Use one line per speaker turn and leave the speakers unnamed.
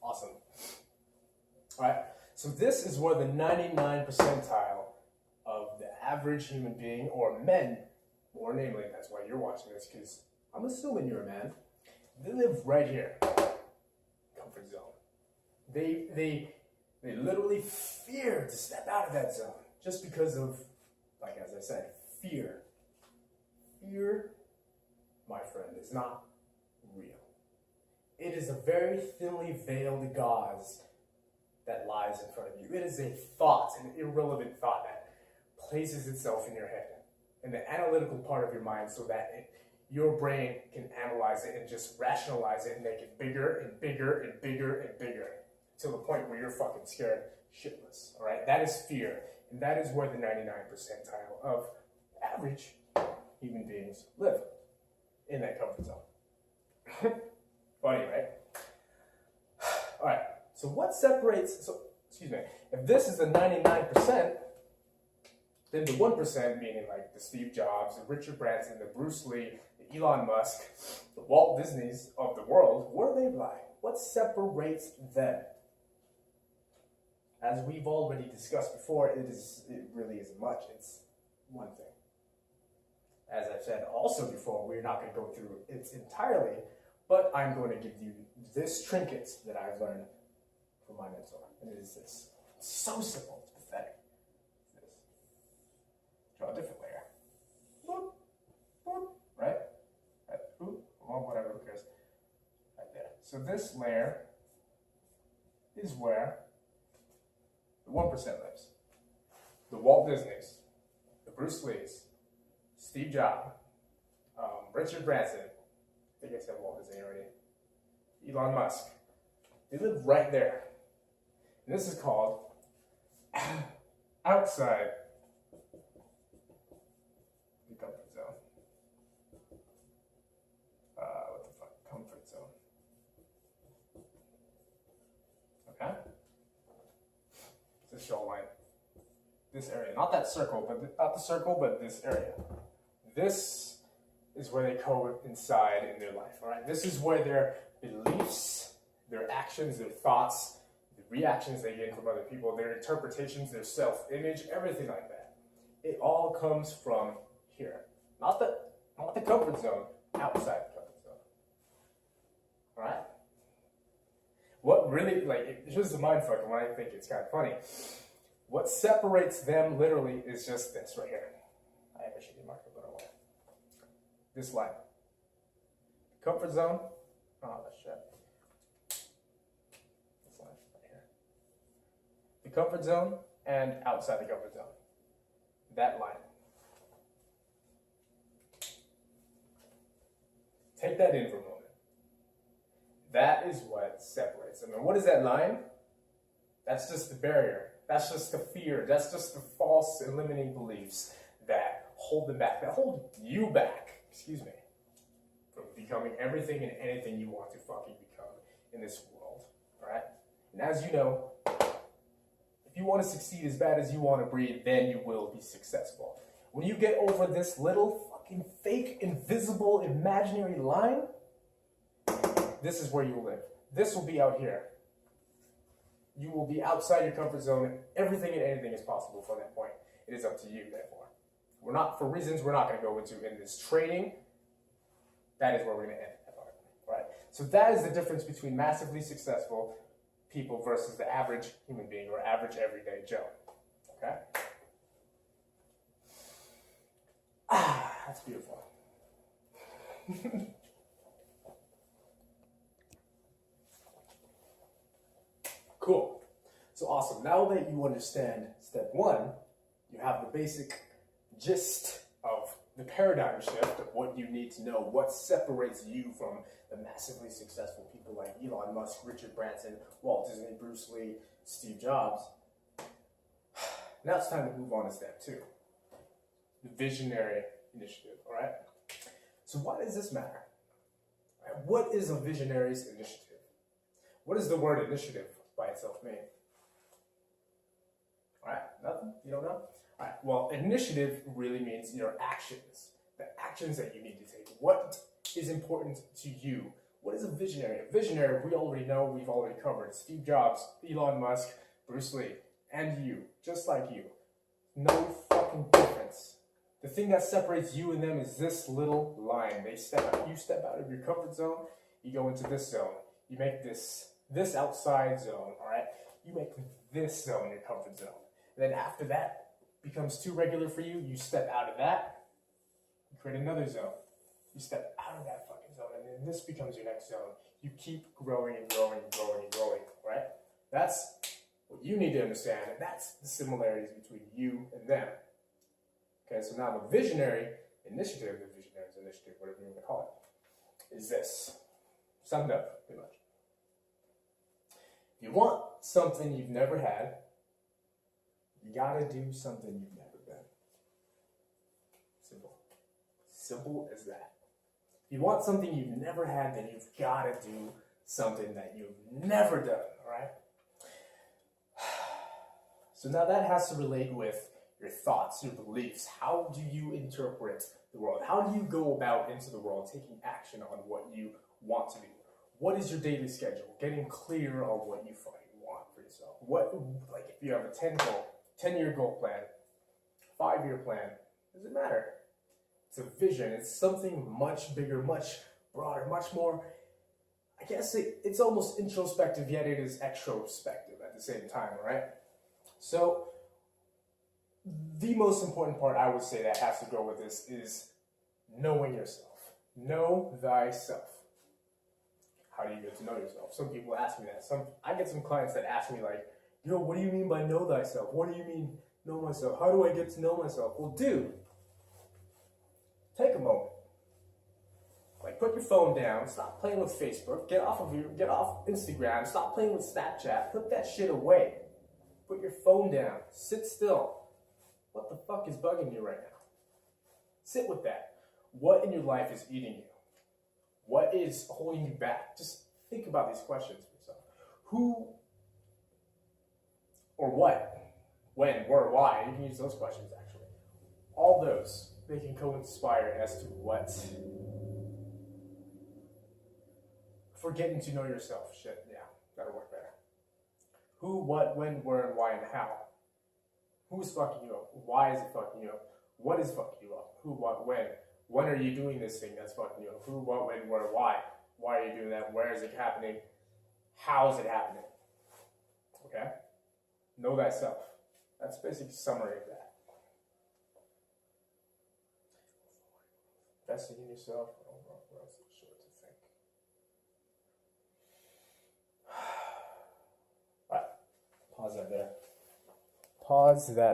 Awesome. All right, so this is where the 99 percentile of the average human being, or men, more namely, that's why you're watching this, because I'm assuming you're a man, they live right here, comfort zone. They literally fear to step out of that zone, just because of, like as I said, fear. Fear, my friend, is not real. It is a very thinly veiled gauze that lies in front of you. It is a thought, an irrelevant thought that places itself in your head, in the analytical part of your mind, so that your brain can analyze it and just rationalize it and make it bigger and bigger and bigger and bigger, to the point where you're fucking scared shitless. All right, that is fear, and that is where the 99 percentile of average human beings live, in that comfort zone. Funny, right? All right, so what separates, excuse me, if this is the 99%, then the 1%, meaning like the Steve Jobs, the Richard Branson, the Bruce Lee, the Elon Musk, the Walt Disneys of the world, where do they lie? What separates them? As we've already discussed before, it really isn't much. It's one thing. As I've said also before, we're not going to go through it entirely, but I'm going to give you this trinket that I've learned from my mentor. And it is this. It's so simple, it's pathetic. It's this. Draw a different layer. Boop, boop, right? Right. Boop, well, whatever, who cares? Right there. So this layer is where the 1% lives. The Walt Disneys, the Bruce Lees, Steve Jobs, Richard Branson, I think I said Walt Disney already, Elon Musk. They live right there. And this is called outside the comfort zone. What the fuck? Comfort zone. Okay? It's a show line. This area. Not that circle, but not the circle, but this area. This is where they coincide in their life, all right? This is where their beliefs, their actions, their thoughts, the reactions they get from other people, their interpretations, their self-image, everything like that. It all comes from here. Not the comfort zone, outside the comfort zone. All right? What really, like, it's just a mindfuck, and when I think it's kind of funny, what separates them literally is just this right here. I have a shitty marker, but I won't. This line. Comfort zone. Oh, that's shit. This line right here. The comfort zone and outside the comfort zone. That line. Take that in for a moment. That is what separates them. And what is that line? That's just the barrier. That's just the fear. That's just the false and limiting beliefs that hold them back, that hold you back, excuse me, from becoming everything and anything you want to fucking become in this world, all right? And as you know, if you want to succeed as bad as you want to breathe, then you will be successful. When you get over this little fucking fake, invisible, imaginary line, this is where you will live. This will be out here. You will be outside your comfort zone. Everything and anything is possible from that point. It is up to you, therefore. We're not, for reasons we're not going to go into in this training, that is where we're going to end that part. All right? So that is the difference between massively successful people versus the average human being or average everyday Joe. Okay? Ah, that's beautiful. Cool. So awesome. Now that you understand step one, you have the basic gist of the paradigm shift of what you need to know, what separates you from the massively successful people like Elon Musk, Richard Branson, Walt Disney, Bruce Lee, Steve Jobs. Now it's time to move on to step two, the visionary initiative, all right? So why does this matter? All right, what is a visionary's initiative? What does the word initiative by itself mean? All right, nothing? You don't know? All right, well, initiative really means your actions, the actions that you need to take. What is important to you? What is a visionary? A visionary, we already know, we've already covered. Steve Jobs, Elon Musk, Bruce Lee, and you, just like you. No fucking difference. The thing that separates you and them is this little line. You step out of your comfort zone, you go into this zone. You make this outside zone, all right? You make this zone your comfort zone. And then after that becomes too regular for you, you step out of that, you create another zone. You step out of that fucking zone, and then this becomes your next zone. You keep growing and growing and growing and growing, right? That's what you need to understand, and that's the similarities between you and them. Okay, so now the visionary initiative, the visionary's initiative, whatever you want to call it, is this. Summed up, pretty much. If you want something you've never had, you gotta do something you've never done. Simple. Simple as that. If you want something you've never had, then you've gotta do something that you've never done, alright? So now that has to relate with your thoughts, your beliefs. How do you interpret the world? How do you go about into the world taking action on what you want to do? What is your daily schedule? Getting clear on what you fucking want for yourself. Like if you have a 10-year goal plan, 5-year plan, doesn't matter. It's a vision. It's something much bigger, much broader, much more, I guess it's almost introspective, yet it is extrospective at the same time, right? So the most important part I would say that has to go with this is knowing yourself. Know thyself. How do you get to know yourself? Some people ask me that. I get some clients that ask me like, yo, what do you mean by know thyself? What do you mean know myself? How do I get to know myself? Well, dude, take a moment. Like, put your phone down. Stop playing with Facebook. Get off Instagram. Stop playing with Snapchat. Put that shit away. Put your phone down. Sit still. What the fuck is bugging you right now? Sit with that. What in your life is eating you? What is holding you back? Just think about these questions for yourself. Who or what? When, where, why? You can use those questions, actually. All those, they can co-inspire as to what. For getting to know yourself. Shit, yeah, that'll work better. Who, what, when, where, and why, and how. Who's fucking you up? Why is it fucking you up? What is fucking you up? Who, what, when? When are you doing this thing that's fucking you up? Who, what, when, where, why? Why are you doing that? Where is it happening? How is it happening? Okay? Know thyself. That's basically a summary of that. Investing in yourself. Oh, what else is short to think? All right. Pause that there. Pause that.